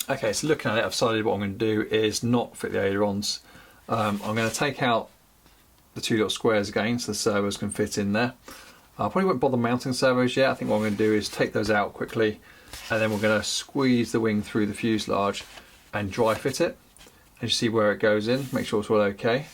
Okay, so looking at it, I've decided what I'm going to do is not fit the ailerons. I'm going to take out the two little squares again so the servos can fit in there. I probably won't bother mounting servos yet. I think what I'm going to do is take those out quickly, and then we're going to squeeze the wing through the fuselage and dry fit it. And you see where it goes in, make sure it's all okay.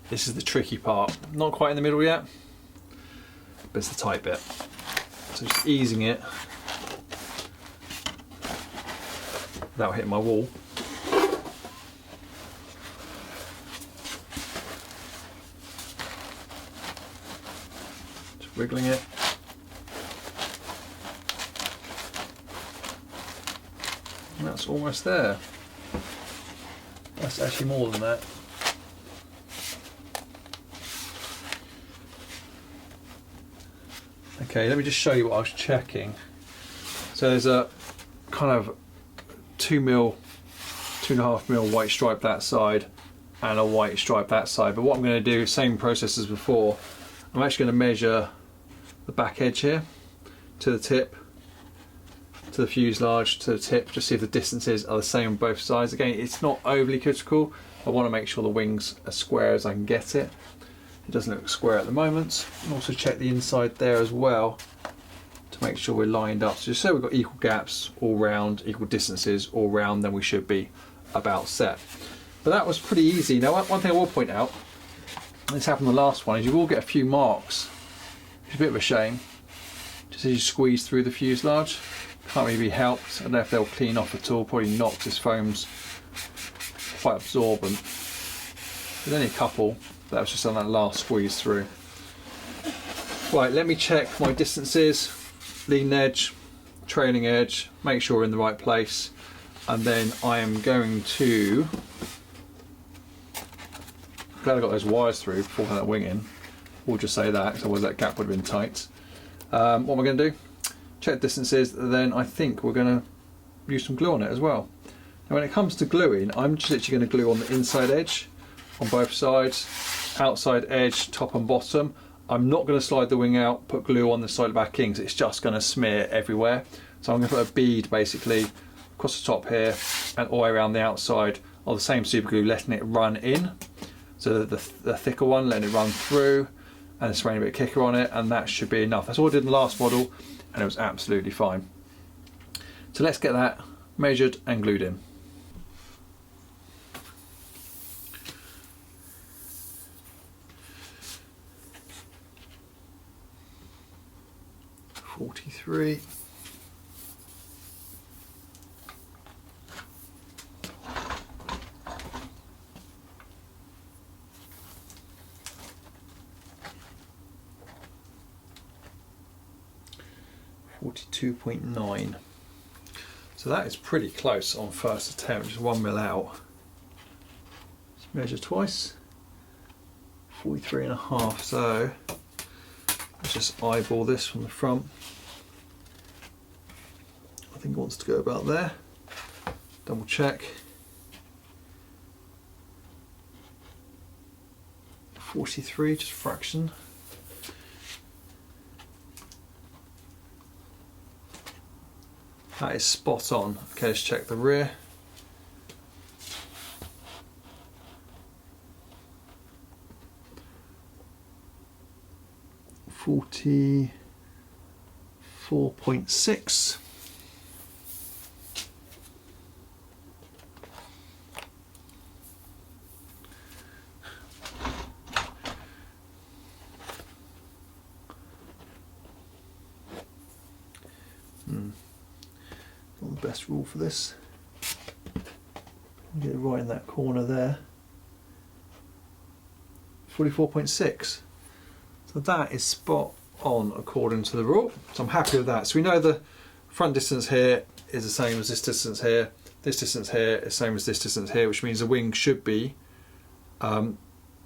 This is the tricky part. Not quite in the middle yet, but it's the tight bit. So just easing it without hitting my wall. Just wiggling it. And that's almost there. That's actually more than that. Okay, let me just show you what I was checking. So there's a kind of 2.5mm white stripe that side and a white stripe that side. But what I'm going to do, same process as before, I'm actually going to measure the back edge here to the tip, to the fuselage, to the tip, just see if the distances are the same on both sides. Again, it's not overly critical. I want to make sure the wing's as square as I can get it. It doesn't look square at the moment. And also check the inside there as well to make sure we're lined up. So just so we've got equal gaps all round, equal distances all round, then we should be about set. But that was pretty easy. Now one thing I will point out, and this happened in the last one, is you will get a few marks. It's a bit of a shame. Just as you squeeze through the fuselage. Can't really be helped. I don't know if they'll clean off at all, probably not, this foam's quite absorbent. There's only a couple. That was just on that last squeeze through. Right, let me check my distances, leading edge, trailing edge, make sure we're in the right place, and then I am going to, glad I got those wires through before I had that wing in. We'll just say that, because otherwise that gap would have been tight. What am I going to do? Check distances, then I think we're going to use some glue on it as well. Now when it comes to gluing, I'm just literally going to glue on the inside edge on both sides, outside edge, top and bottom. I'm not going to slide the wing out, put glue on the side back in, because it's just going to smear everywhere. So I'm going to put a bead basically across the top here and all the way around the outside of the same super glue, letting it run in. So the thicker one, letting it run through, and spraying a bit of kicker on it, and that should be enough. That's all I did in the last model, and it was absolutely fine. So let's get that measured and glued in. .43. .9. So that is pretty close on first attempt, just 1mm out. Let's measure twice. 43.5. So let's just eyeball this from the front. I think it wants to go about there. Double check. 43, just a fraction. That is spot on. Okay, let's check the rear. .44.6. the best rule for this. Get it right in that corner there. 44.6. So that is spot on according to the rule. So I'm happy with that. So we know the front distance here is the same as this distance here. This distance here is the same as this distance here, which means the wing should be not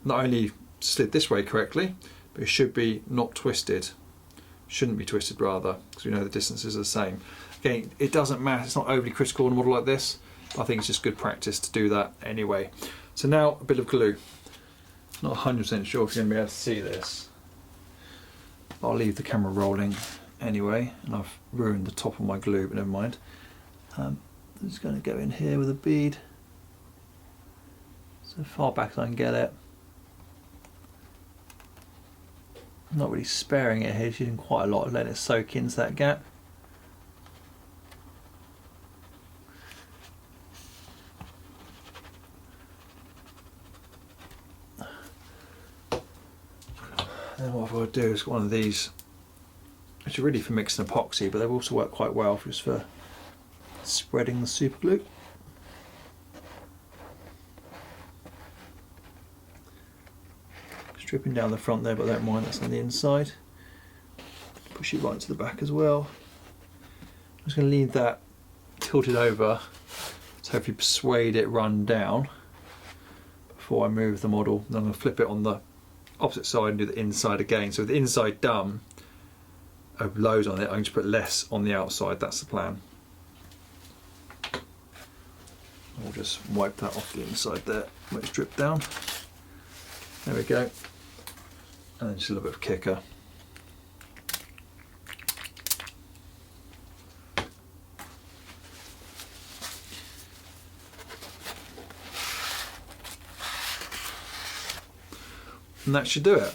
only slid this way correctly, but it should be not twisted. Shouldn't be twisted rather, because we know the distances are the same. Again, it doesn't matter, it's not overly critical in a model like this, but I think it's just good practice to do that anyway. So now a bit of glue. Not 100% sure if you're going to be able to see this. I'll leave the camera rolling anyway, and I've ruined the top of my glue, but never mind. I'm just going to go in here with a bead, so far back as I can get it. I'm not really sparing it here, it's using quite a lot, letting it soak into that gap. And what I've got to do is one of these, which are really for mixing epoxy, but they also work quite well just for spreading the super glue. Stripping down the front there, but I don't mind, that's on the inside. Push it right to the back as well. I'm just going to leave that tilted over to hopefully persuade it run down before I move the model. Then I'm going to flip it on the opposite side and do the inside again. So with the inside done, of loads on it, I'm going to put less on the outside. That's the plan. I'll just wipe that off the inside there, let it drip down. There we go. And then just a little bit of kicker. And that should do it.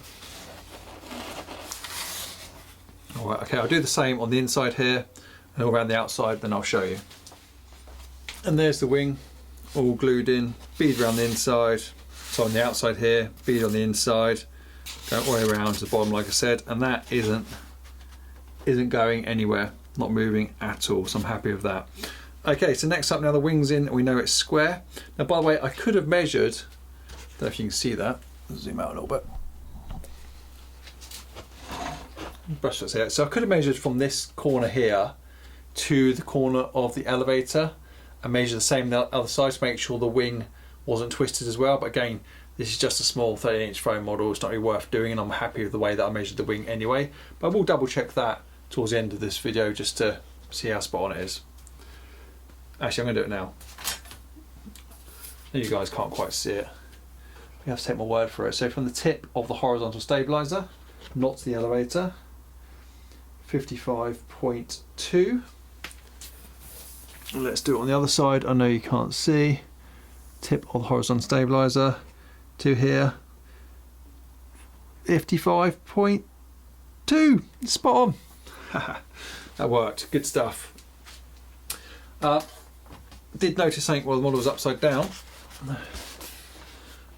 Alright, okay, I'll do the same on the inside here and all around the outside, then I'll show you. And there's the wing, all glued in, bead around the inside. So on the outside here, bead on the inside, go all the way around to the bottom like I said, and that isn't going anywhere, not moving at all, so I'm happy with that. Okay, so next up now the wing's in, we know it's square. Now by the way, I could have measured, I don't know if you can see that, I'll zoom out a little bit. Brush that's here. So I could have measured from this corner here to the corner of the elevator and measure the same on the other side to make sure the wing wasn't twisted as well, but again, this is just a small 13-inch foam model, it's not really worth doing, and I'm happy with the way that I measured the wing anyway, but I will double check that towards the end of this video just to see how spot on it is. Actually, I'm going to do it now. You guys can't quite see it. You have to take my word for it. So from the tip of the horizontal stabilizer, not to the elevator, 55.2. Let's do it on the other side. I know you can't see. Tip of the horizontal stabilizer to here, 55.2. Spot on. That worked. Good stuff. Did notice something while the model was upside down.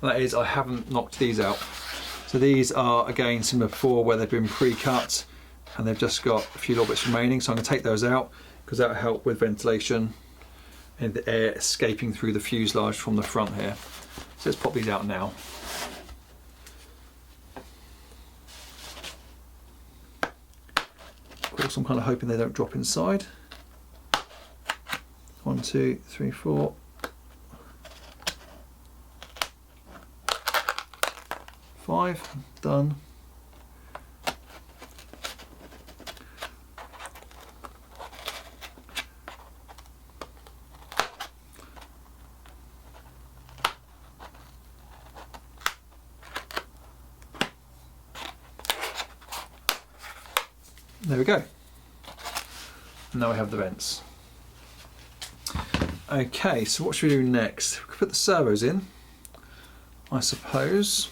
That is, I haven't knocked these out. So these are again similar before, where they've been pre-cut and they've just got a few little bits remaining. So I'm going to take those out because that will help with ventilation and the air escaping through the fuselage from the front here. So let's pop these out now. Of course, I'm kind of hoping they don't drop inside. 1, 2, 3, 4. 5, done. There we go. Now we have the vents. Okay, so what should we do next? We could put the servos in, I suppose.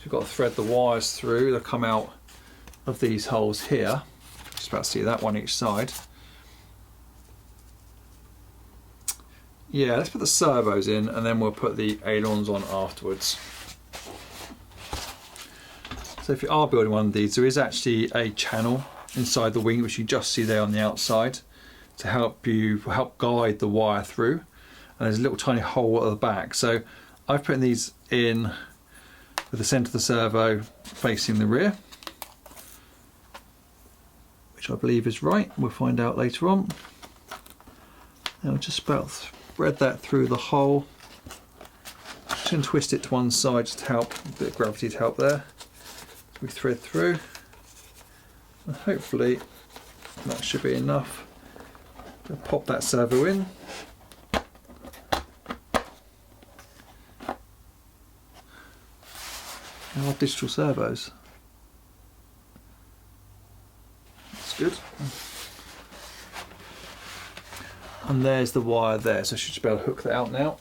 We've got to thread the wires through. They'll come out of these holes here. Just about to see that, one each side. Yeah, let's put the servos in and then we'll put the ailerons on afterwards. So if you are building one of these, there is actually a channel inside the wing which you just see there on the outside. to help guide the wire through, and there's a little tiny hole at the back. So I've put these in with the centre of the servo facing the rear, which I believe is right. We'll find out later on. And I'll just about thread that through the hole. Just going to twist it to one side just to help, a bit of gravity to help there. So we thread through, and hopefully that should be enough to pop that servo in. Our digital servos. That's good. And there's the wire there, so I should just be able to hook that out now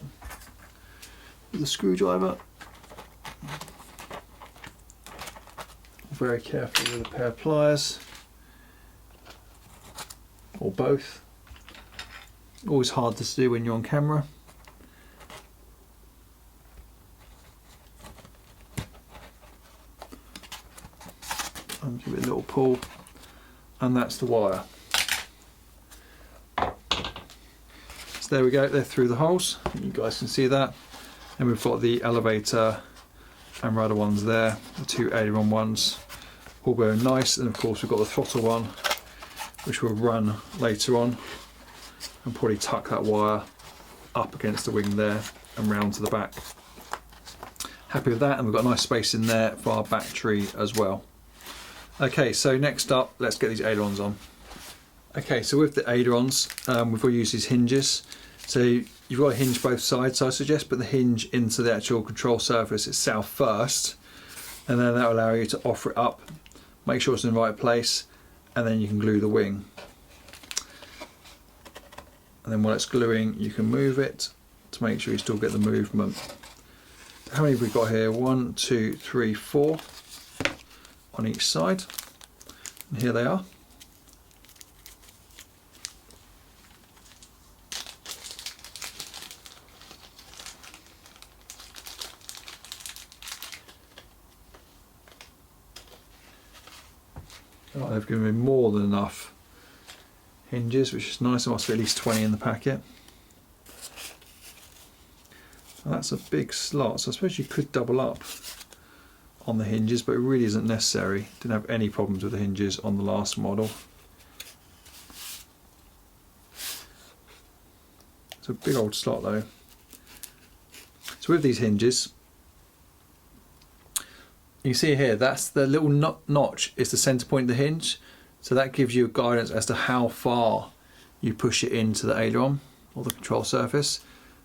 with a screwdriver. Very carefully with a pair of pliers, or both. Always hard to do when you're on camera. And give it a little pull, and that's the wire. So there we go, they're through the holes. You guys can see that. And we've got the elevator and rudder ones there, the two aileron ones, all very nice. And of course we've got the throttle one, which we'll run later on, and probably tuck that wire up against the wing there and round to the back. Happy with that, and we've got a nice space in there for our battery as well. Okay, so next up, let's get these ailerons on. Okay, so with the ailerons, we've got to use these hinges. So you've got to hinge both sides, so I suggest put the hinge into the actual control surface itself first, and then that will allow you to offer it up, make sure it's in the right place, and then you can glue the wing. And then while it's gluing, you can move it to make sure you still get the movement. So how many have we got here? 1, 2, 3, 4 on each side, and here they are. Oh, they've given me more than enough hinges, which is nice. There must be at least 20 in the packet. And that's a big slot, so I suppose you could double up on the hinges, but it really isn't necessary. Didn't have any problems with the hinges on the last model. It's a big old slot though. So with these hinges, you see here, that's the little notch is the center point of the hinge. So that gives you guidance as to how far you push it into the aileron or the control surface.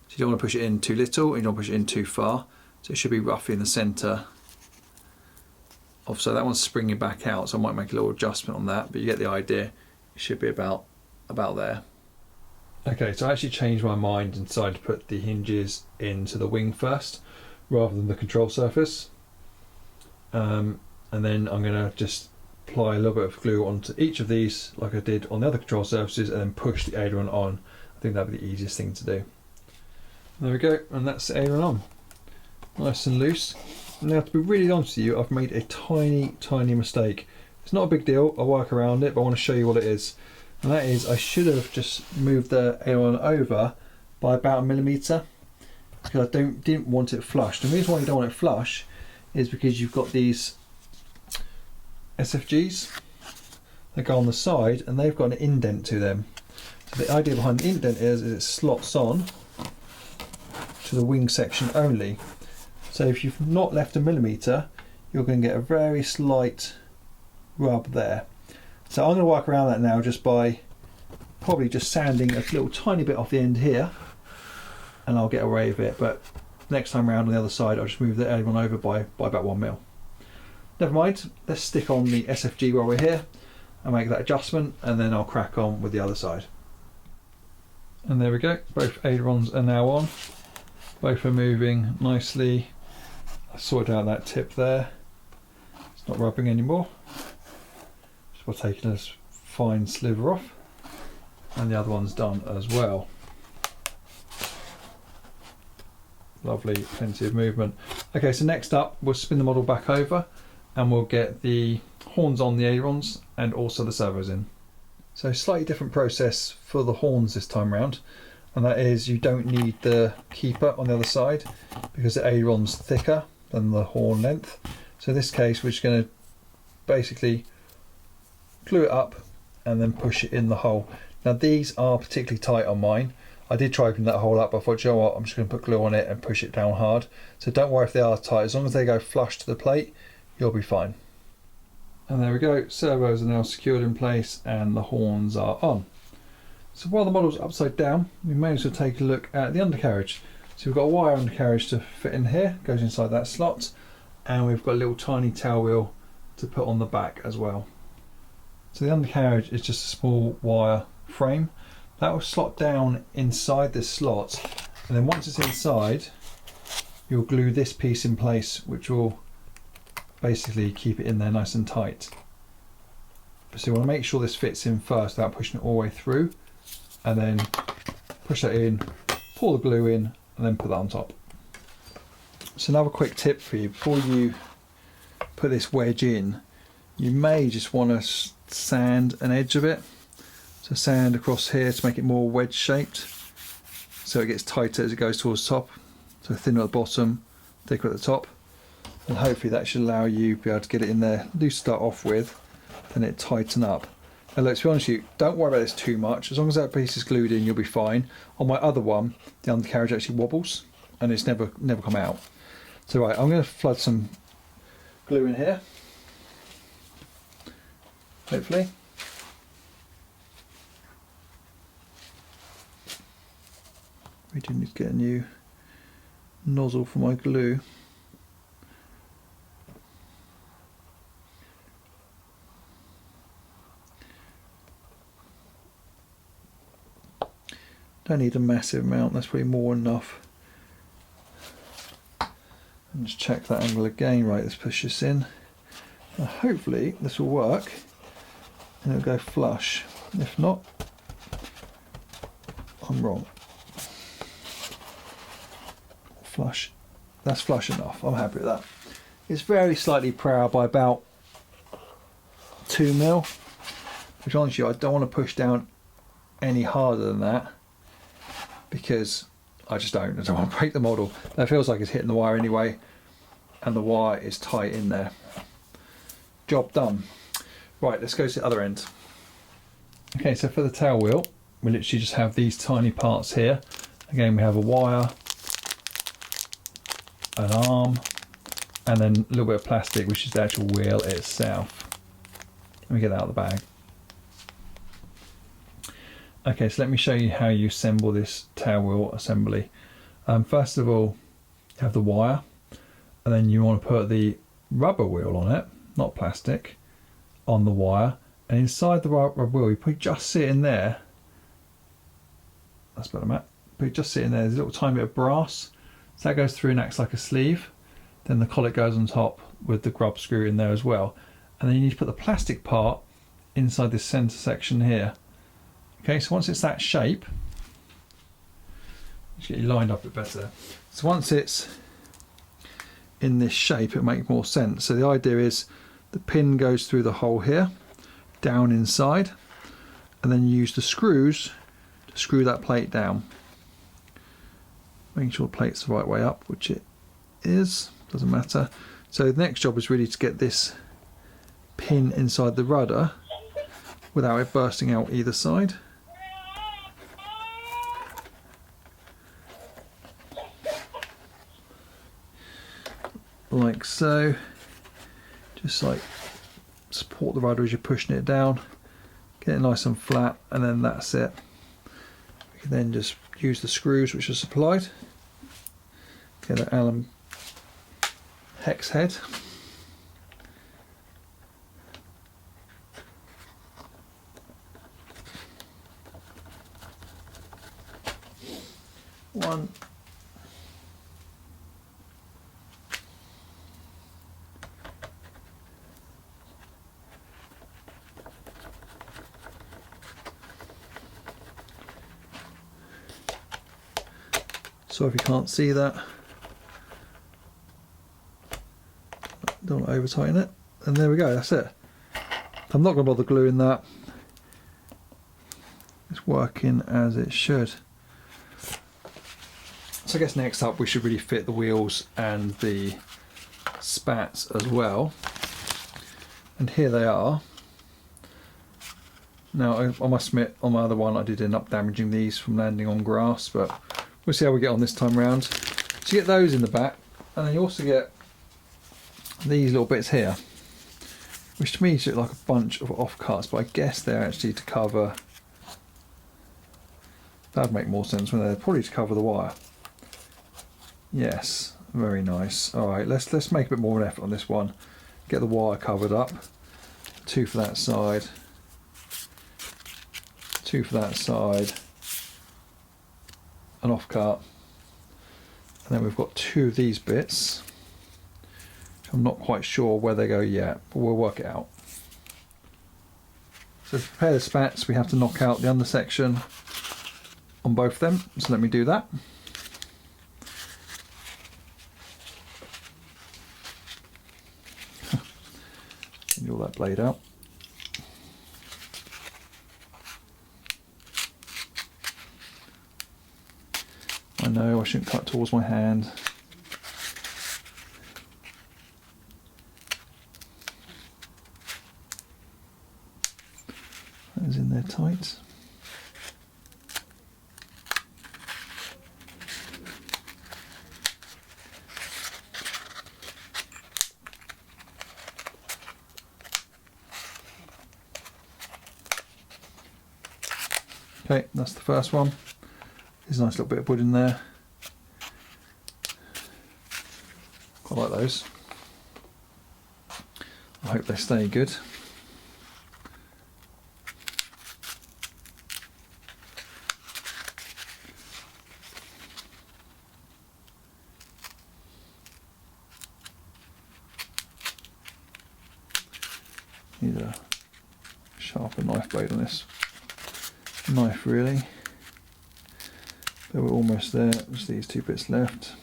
So you don't want to push it in too little, and you don't push it in too far. So it should be roughly in the center of, so that one's springing back out, so I might make a little adjustment on that, but you get the idea. It should be about there. Okay, so I actually changed my mind and decided to put the hinges into the wing first rather than the control surface. And then I'm going to just apply a little bit of glue onto each of these like I did on the other control surfaces, and then push the aileron on. I think that'd be the easiest thing to do. There we go, and that's the aileron on. Nice and loose. Now, to be really honest with you, I've made a tiny mistake. It's not a big deal, I'll work around it, but I want to show you what it is. And that is, I should have just moved the aileron over by about 1mm, because I didn't want it flush. The reason why you don't want it flush is because you've got these SFGs that go on the side, and they've got an indent to them. So the idea behind the indent is it slots on to the wing section only. So if you've not left 1mm, you're going to get a very slight rub there. So I'm going to work around that now just by probably just sanding a little tiny bit off the end here, and I'll get away with it. But next time around on the other side, I'll just move the aileron over by about 1mm. Never mind, let's stick on the SFG while we're here and make that adjustment, and then I'll crack on with the other side. And there we go, both ailerons are now on. Both are moving nicely. I sorted out that tip there. It's not rubbing anymore. Just by taking a fine sliver off. And the other one's done as well. Lovely, plenty of movement. Okay, so next up we'll spin the model back over and we'll get the horns on the ailerons and also the servos in. So slightly different process for the horns this time round, and that is you don't need the keeper on the other side because the aileron's thicker than the horn length. So in this case we're just going to basically glue it up and then push it in the hole. Now these are particularly tight on mine. I did try opening that hole up, but I thought, you know what, I'm just going to put glue on it and push it down hard. So don't worry if they are tight, as long as they go flush to the plate, you'll be fine. And there we go, servos are now secured in place and the horns are on. So while the model's upside down, we may as well take a look at the undercarriage. So we've got a wire undercarriage to fit in here, goes inside that slot, and we've got a little tiny tail wheel to put on the back as well. So the undercarriage is just a small wire frame. That will slot down inside this slot, and then once it's inside, you'll glue this piece in place, which will basically keep it in there nice and tight. So you want to make sure this fits in first without pushing it all the way through, and then push that in, pour the glue in, and then put that on top. So another quick tip for you, before you put this wedge in, you may just want to sand an edge of it. So sand across here to make it more wedge shaped, so it gets tighter as it goes towards the top. So thinner at the bottom, thicker at the top, and hopefully that should allow you to be able to get it in there loose to start off with, then it tighten up. And look, to be honest with you, don't worry about this too much. As long as that piece is glued in, you'll be fine. On my other one, the undercarriage actually wobbles and it's never come out. So right, I'm going to flood some glue in here, hopefully. We do need to get a new nozzle for my glue. Don't need a massive amount, that's probably more than enough. And just check that angle again. Right, let's push this in. Now hopefully this will work and it'll go flush. If not, I'm wrong. Flush. That's flush enough. I'm happy with that. It's very slightly proud by about 2 mil, which honestly I don't want to push down any harder than that because I don't want to break the model. That feels like it's hitting the wire anyway, and the wire is tight in there. Job done. Right, let's go to the other end. Okay, so for the tail wheel, we literally just have these tiny parts here. Again, we have a wire, an arm, and then a little bit of plastic, which is the actual wheel itself. Let me get that out of the bag. Okay, so let me show you how you assemble this tail wheel assembly. First of all, you have the wire, and then you want to put the rubber wheel on it, not plastic, on the wire, and inside the rubber wheel you put just sit in there. That's better, Matt. But just sit in there. There's a little tiny bit of brass, so that goes through and acts like a sleeve. Then the collet goes on top with the grub screw in there as well, and then you need to put the plastic part inside this centre section here. Okay, so once it's that shape, let's get you lined up a bit better. So once it's in this shape, it'll make more sense. So the idea is the pin goes through the hole here, down inside, and then you use the screws to screw that plate down. Making sure the plate's the right way up, which it is, doesn't matter. So the next job is really to get this pin inside the rudder without it bursting out either side. Like so. Just like support the rudder as you're pushing it down, get it nice and flat, and then that's it. We can then just use the screws which are supplied, get an Allen hex head, one, so if you can't see that, don't over tighten it, and there we go, that's it. I'm not going to bother gluing that. it's working as it should. So I guess next up we should really fit the wheels and the spats as well. And here they are. Now I must admit, on my other one I did end up damaging these from landing on grass, but we'll see how we get on this time round. So you get those in the back, and then you also get these little bits here, which to me look like a bunch of offcuts, but I guess they're actually to cover. That'd make more sense when they're probably to cover the wire. Yes, very nice. All right, let's make a bit more of an effort on this one. Get the wire covered up. 2 for that side. 2 for that side. An offcut. And then we've got 2 of these bits. I'm not quite sure where they go yet, but we'll work it out. So to prepare the spats, we have to knock out the under section on both of them. So let me do that. Get all that blade out. I know I shouldn't cut towards my hand. That is in there tight. Okay, that's the first one. There's a nice little bit of wood in there. Quite like those. I hope they stay good. Need a sharper knife blade on this knife really. But we're almost there, just these 2 bits left.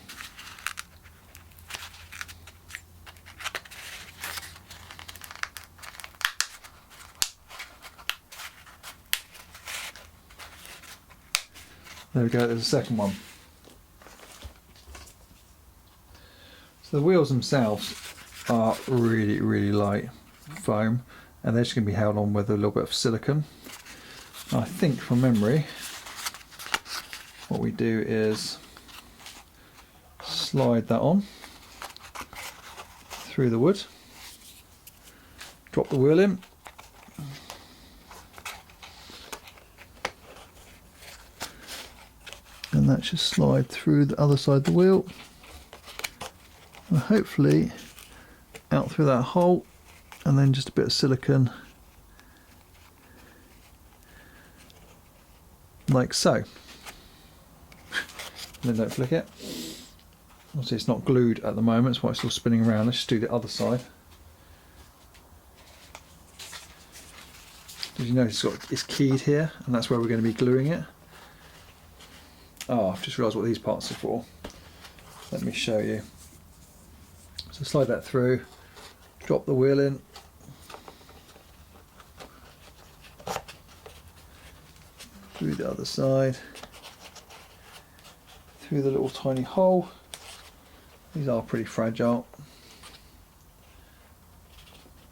There we go, there's a second one. So the wheels themselves are really, really light foam, and they're just going to be held on with a little bit of silicone. I think from memory what we do is slide that on through the wood, drop the wheel in, and that should slide through the other side of the wheel and hopefully out through that hole, and then just a bit of silicone like so. And then don't flick it. Obviously it's not glued at the moment, that's why it's still spinning around. Let's just do the other side. Did you notice it's keyed here, and that's where we're going to be gluing it? Oh, I've just realised what these parts are for. Let me show you. So slide that through, drop the wheel in, through the other side, through the little tiny hole. These are pretty fragile.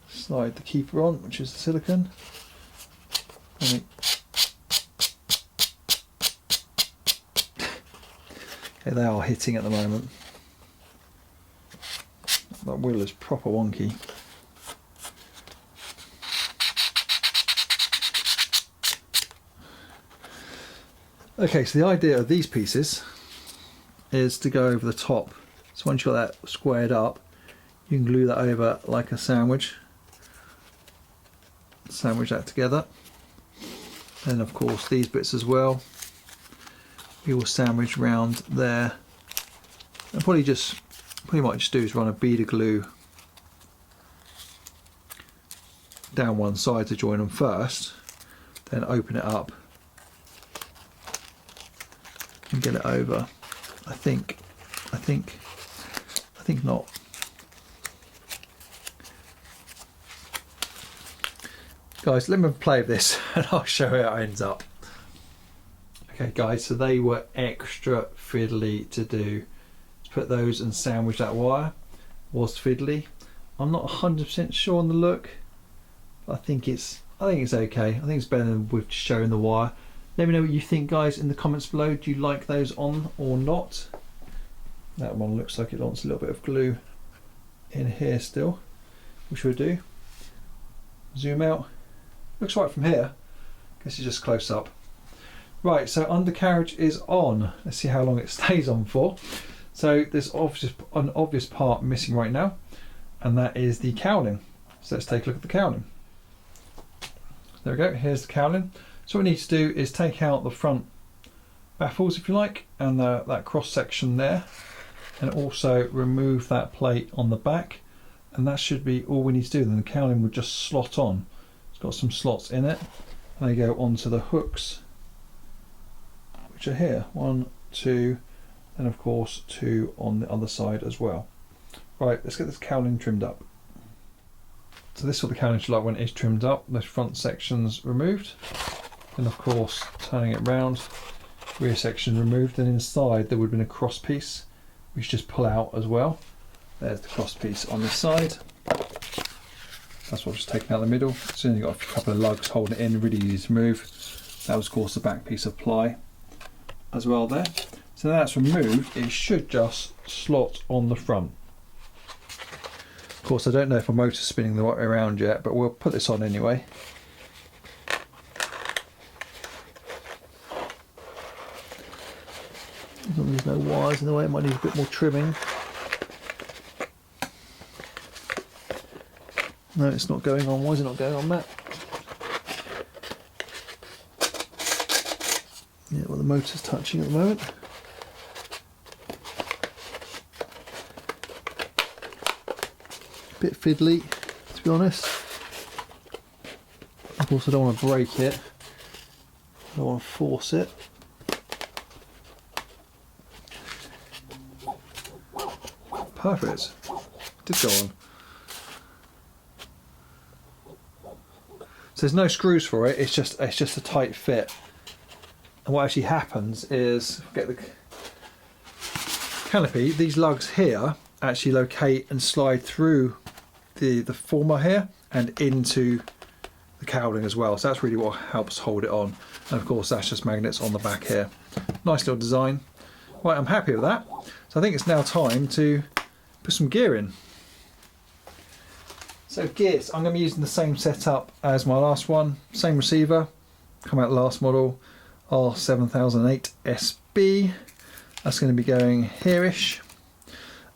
Slide the keeper on, which is the silicone. Okay, they are hitting at the moment. That wheel is proper wonky. Okay, so the idea of these pieces is to go over the top. So once you've got that squared up, you can glue that over like a sandwich. Sandwich that together. And of course these bits as well. We will sandwich round there. And probably might just do is run a bead of glue down one side to join them first, then open it up and get it over. I think not. Guys, let me play with this and I'll show you how it ends up. Okay guys, so they were extra fiddly to do. To put those and sandwich that wire was fiddly. I'm not 100% sure on the look. I think it's okay. I think it's better than with showing the wire. Let me know what you think guys in the comments below. Do you like those on or not? That one looks like it wants a little bit of glue in here still, which we'll do. Zoom out. Looks right from here. Guess it's just close up. Right, so undercarriage is on. Let's see how long it stays on for. So there's an obvious part missing right now, and that is the cowling. So let's take a look at the cowling. There we go, here's the cowling. So what we need to do is take out the front baffles, if you like, and that cross section there, and also remove that plate on the back, and that should be all we need to do. Then the cowling will just slot on. It's got some slots in it, and they go onto the hooks, which are here. 1, 2, and of course 2 on the other side as well. Right, let's get this cowling trimmed up. So this is what the cowling should look like when it is trimmed up. The front section's removed, and of course turning it round, rear section removed, and inside there would have been a cross piece we should just pull out as well. There's the cross piece on this side. That's what's just taken out the middle. So then you've got a couple of lugs holding it in, really easy to move. That was of course the back piece of ply as well there. So now that's removed, it should just slot on the front. Of course I don't know if my motor's spinning the right way around yet, but we'll put this on anyway. As long as there's no wires in the way, it might need a bit more trimming. No, it's not going on. Why is it not going on, Matt? Yeah, well, the motor's touching at the moment. Bit fiddly, to be honest. Of course, I don't want to break it. I don't want to force it. Perfect. Did go on. So there's no screws for it. It's just a tight fit. And what actually happens is, get the canopy. These lugs here actually locate and slide through the former here and into the cowling as well. So that's really what helps hold it on. And of course, that's just magnets on the back here. Nice little design. Right, I'm happy with that. So I think it's now time to put some gear in. So gears, I'm going to be using the same setup as my last one. Same receiver, come out the last model, R7008 SB. That's going to be going here-ish.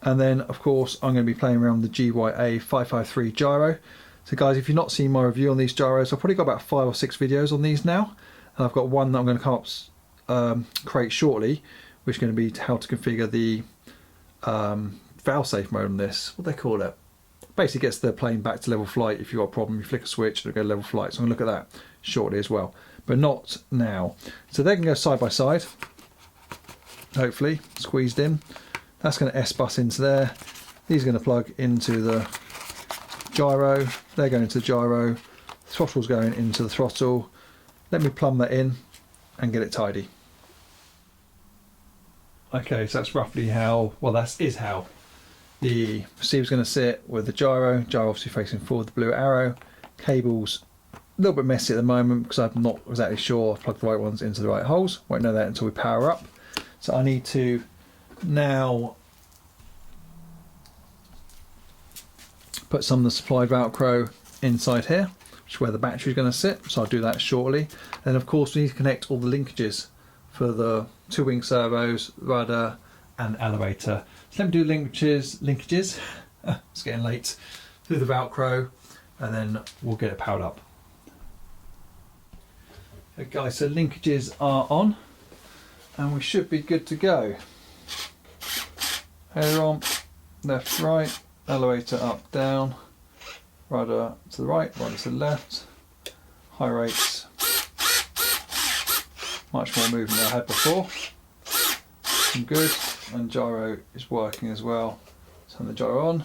And then of course I'm going to be playing around with the GYA 553 gyro. So guys, if you've not seen my review on these gyros, I've probably got about 5 or 6 videos on these now. And I've got one that I'm going to come up create shortly, which is going to be how to configure the fail-safe mode on this. What do they call it? Basically gets the plane back to level flight. If you've got a problem, you flick a switch, it'll go level flight. So I'm going to look at that shortly as well, but not now. So they can go side by side, hopefully, squeezed in. That's going to S-bus into there. These are going to plug into the gyro. They're going into the gyro. The throttle's going into the throttle. Let me plumb that in and get it tidy. Okay, so that's roughly how, well, that is how the receiver's going to sit with the gyro. Gyro obviously facing forward, the blue arrow. Cables a little bit messy at the moment because I'm not exactly sure I've plugged the right ones into the right holes. Won't know that until we power up. So I need to now put some of the supplied Velcro inside here, which is where the battery is going to sit. So I'll do that shortly. And of course we need to connect all the linkages for the 2 wing servos, rudder and elevator. So let me do linkages, it's getting late, through the Velcro, and then we'll get it powered up. Okay guys, so linkages are on and we should be good to go. Header on, left, right, elevator up, down, rudder to the right, rudder to the left, high rates, much more movement than I had before. I'm good, and gyro is working as well. Turn the gyro on.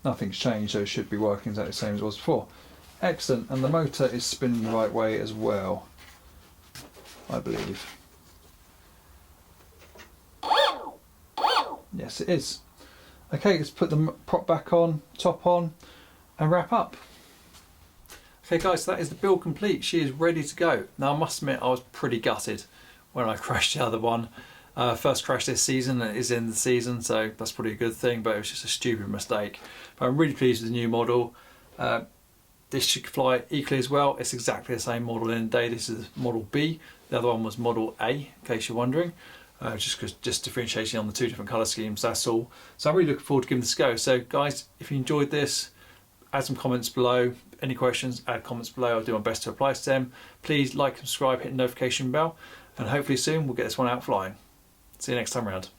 nothing's changed, so it should be working exactly the same as it was before. Excellent, and the motor is spinning the right way as well, I believe. Yes, it is. Okay, let's put the prop back on, top on, and wrap up. Okay guys, so that is the build complete. She is ready to go. Now I must admit I was pretty gutted when I crashed the other one. First crash this season, it is in the season, so that's probably a good thing, but it was just a stupid mistake. But I'm really pleased with the new model. This should fly equally as well. It's exactly the same model in the day. This is Model B. The other one was Model A, in case you're wondering. Just differentiating on the two different colour schemes, that's all. So I'm really looking forward to giving this a go. So guys, if you enjoyed this, add some comments below. Any questions, add comments below. I'll do my best to reply to them. Please like, subscribe, hit the notification bell, and hopefully soon we'll get this one out flying. See you next time round.